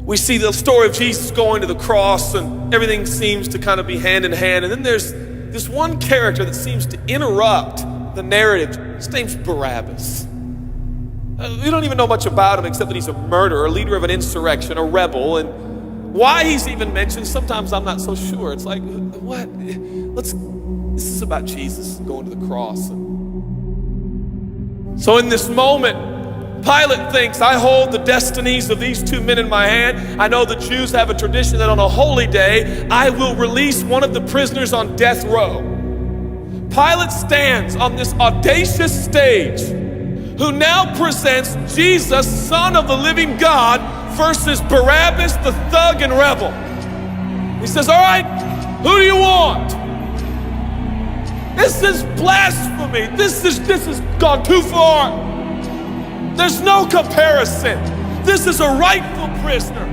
We see the story of Jesus going to the cross, and everything seems to kind of be hand in hand. And then there's this one character that seems to interrupt the narrative. His name's Barabbas. We don't even know much about him except that he's a murderer, a leader of an insurrection, a rebel. And why he's even mentioned, sometimes I'm not so sure. It's like, what? This is about Jesus going to the cross. So in this moment, Pilate thinks, I hold the destinies of these two men in my hand. I know the Jews have a tradition that on a holy day, I will release one of the prisoners on death row. Pilate stands on this audacious stage, who now presents Jesus, Son of the living God, versus Barabbas, the thug and rebel. He says, all right, who do you want? This is blasphemy. This has gone too far. There's no comparison. This is a rightful prisoner,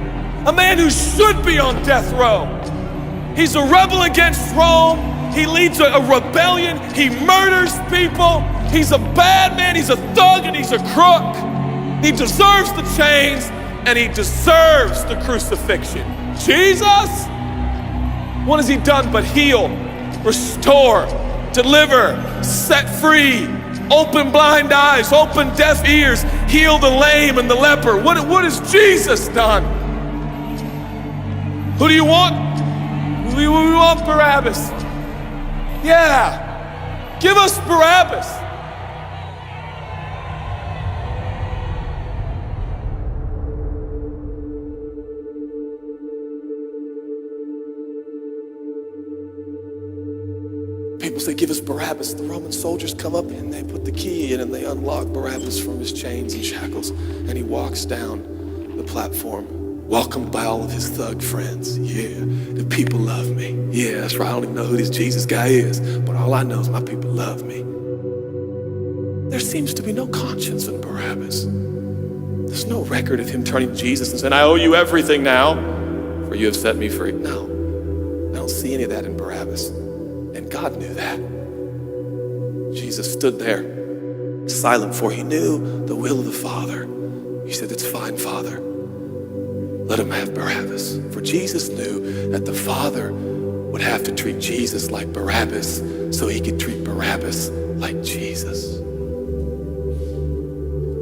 a man who should be on death row. He's a rebel against Rome. He leads a rebellion. He murders people. He's a bad man. He's a thug and he's a crook. He deserves the chains and he deserves the crucifixion. Jesus, what has he done but heal, restore, deliver, set free, open blind eyes, open deaf ears, heal the lame and the leper? What has Jesus done? Who do you want? We want Barabbas. Yeah, give us Barabbas. People say, give us Barabbas. The Roman soldiers come up and they put the key in and they unlock Barabbas from his chains and shackles. And he walks down the platform, welcomed by all of his thug friends. Yeah, the people love me. Yeah, that's right. I don't even know who this Jesus guy is, but all I know is my people love me. There seems to be no conscience in Barabbas. There's no record of him turning to Jesus and saying, I owe you everything now, for you have set me free. No, I don't see any of that in Barabbas. And God knew that. Jesus stood there, silent, for he knew the will of the Father. He said, it's fine, Father. Let him have Barabbas. For Jesus knew that the Father would have to treat Jesus like Barabbas so he could treat Barabbas like Jesus.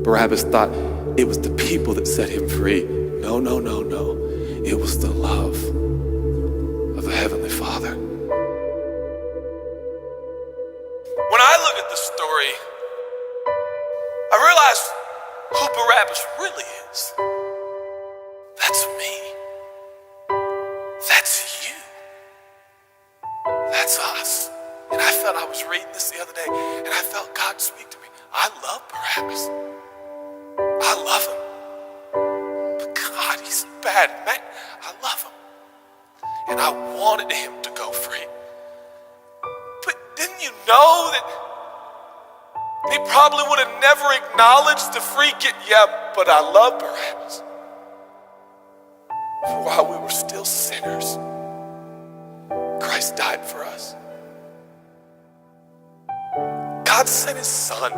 Barabbas thought it was the people that set him free. No. It was the love of the Heavenly Father. When I look at the story, I realize who Barabbas really is. That's me. That's you. That's us. And I was reading this the other day, and I felt God speak to me. I love Barabbas. I love him. But God, he's bad, man. I love him. And I wanted him to go free. But didn't you know that he probably would have never acknowledged the free gift? Yeah, but I love Barabbas. While we were still sinners, Christ died for us. God sent his son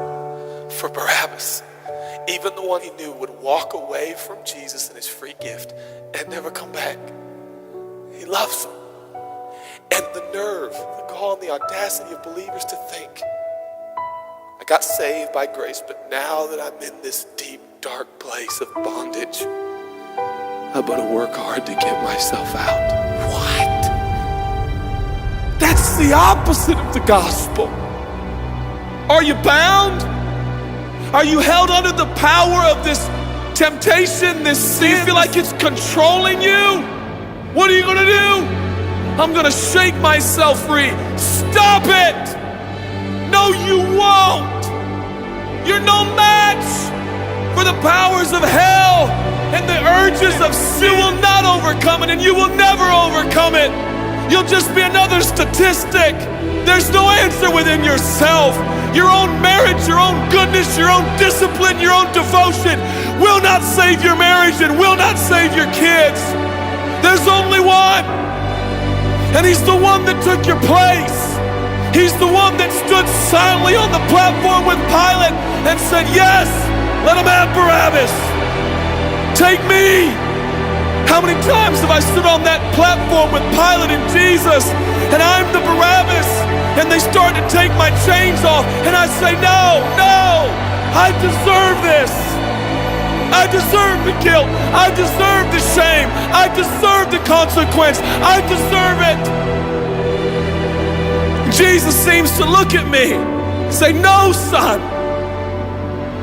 for Barabbas, even the one he knew would walk away from Jesus and his free gift and never come back. He loves him. And the nerve, the gall, and the audacity of believers to think, I got saved by grace, but now that I'm in this deep, dark place of bondage, I better work hard to get myself out. What? That's the opposite of the gospel. Are you bound? Are you held under the power of this temptation, this sin? Do you feel like it's controlling you? What are you gonna do? I'm gonna shake myself free. Stop it! No, you won't. You're no match for the powers of hell and the urges of sin. You will not overcome it, and you will never overcome it. You'll just be another statistic. There's no answer within yourself. Your own marriage, your own goodness, your own discipline, your own devotion will not save your marriage and will not save your kids. There's only one, and he's the one that took your place. He's the one that stood silently on the platform with Pilate and said, yes, let him have Barabbas. Take me. How many times have I stood on that platform with Pilate and Jesus, and I'm the Barabbas, and they start to take my chains off, and I say, no, no, I deserve this. I deserve the guilt. I deserve the shame. I deserve the consequence. I deserve it. Jesus seems to look at me and say, no, son,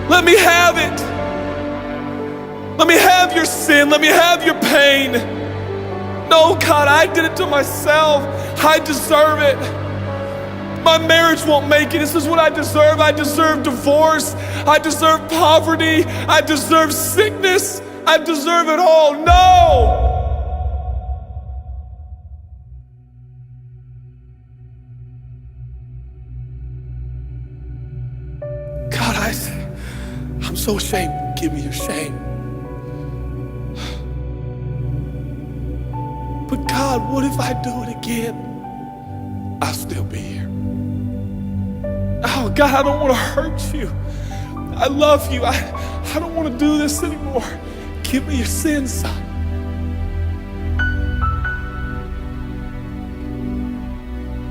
let me have it. Let me have your sin. Let me have your pain. No, God, I did it to myself. I deserve it. My marriage won't make it. This is what I deserve. I deserve divorce. I deserve poverty. I deserve sickness. I deserve it all. No! God, I'm so ashamed. Give me your shame. But God, what if I do it again? I'll still be here. Oh, God, I don't want to hurt you. I love you. I don't want to do this anymore. Give me your sins, son.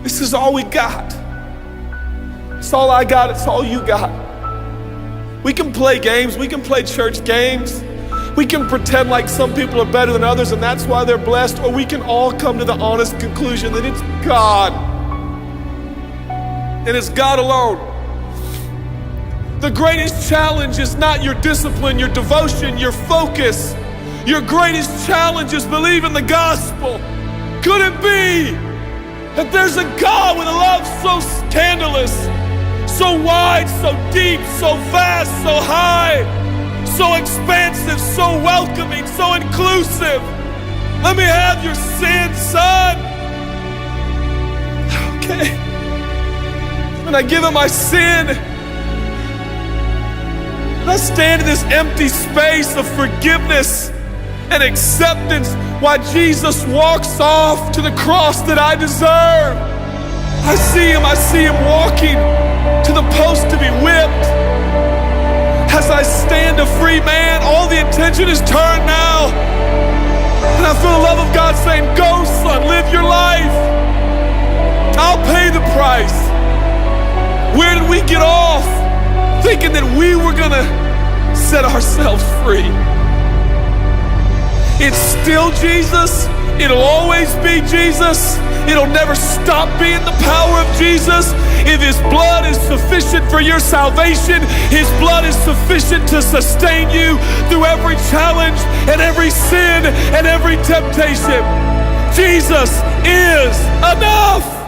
This is all we got. It's all I got. It's all you got. We can play games. We can play church games. We can pretend like some people are better than others and that's why they're blessed, or we can all come to the honest conclusion that it's God. And it's God alone. The greatest challenge is not your discipline, your devotion, your focus. Your greatest challenge is believing the gospel. Could it be that there's a God with a love so scandalous, so wide, so deep, so vast, so high, so expansive, so welcoming, so inclusive? Let me have your sin, son. Okay. And I give him my sin. And I stand in this empty space of forgiveness and acceptance while Jesus walks off to the cross that I deserve. I see him walking to the post to be whipped. As I stand a free man, all the attention is turned now. And I feel the love of God saying, go, son, live your life. I'll pay the price. Where did we get off thinking that we were gonna set ourselves free? It's still Jesus. It'll always be Jesus. It'll never stop being the power of Jesus. If his blood is sufficient for your salvation, his blood is sufficient to sustain you through every challenge and every sin and every temptation. Jesus is enough.